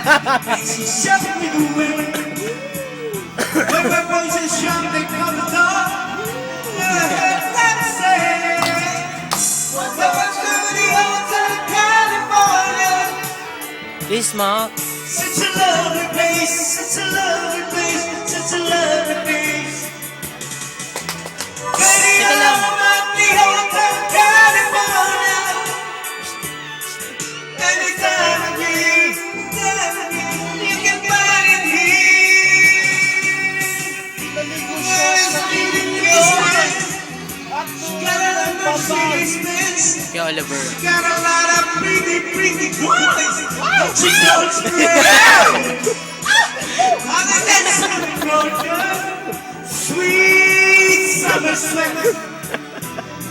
She shot me the way. When my voice is young, they come the dark. Let's say, welcome to the Hotel California. Please, Mark. Such a lovely place, such a lovely place, such a lovely place. Baby, Teka lang. I'm at the Hotel California. Anytime of year, you can find it here. There's leading business. Got a lot of business. Kay Oliver. Got a lot of pretty, pretty boys. Don't you know it's real? I'm a dancing road. Sweet summer sweat.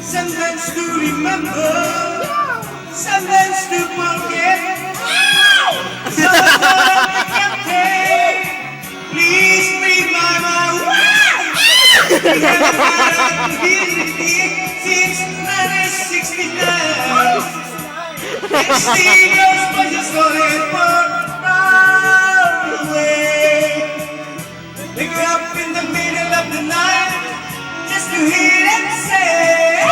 Sometimes to remember, sometimes to forget. So okay, please read my mind. We haven't had a here since 1969. And still yours was just going far away. We grew up in the middle of the night just to hear them say,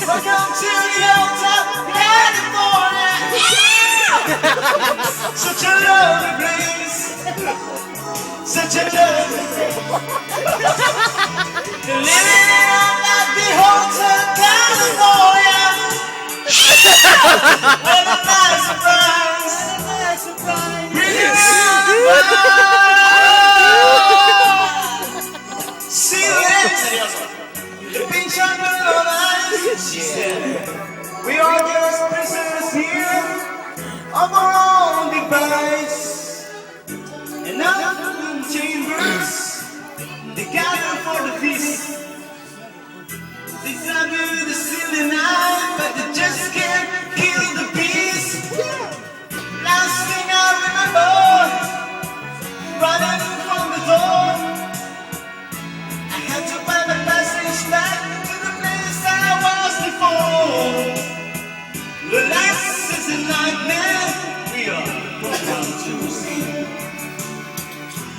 welcome to the Hotel California. Such a lovely place. Such a lovely place. Living at the Hotel California. What a nice surprise. Bring it on. See you next. Pinch on the eyes. She said, we are just prisoners here of our own device. And now the chambers, they gather for the feast. They savor the silly night, but they just can't kill the peace. Last thing I remember, running from the door, I had to find a passage back to the place I was before. The life is a nightmare, we are programmed to see.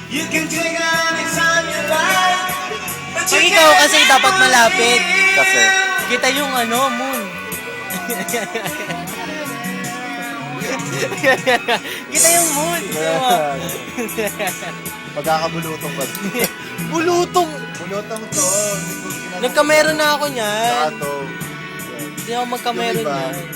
You can take anytime you like, but Pag you ikaw can't kasi dapat malapit. Kasi, Kita yung moon. Kita yung moon. magkakabulutong ka. Bulutong. Bulutong to. Nagkamera na ako niyan. Saka to. Hindi ako magkamera Yung iba, niyan.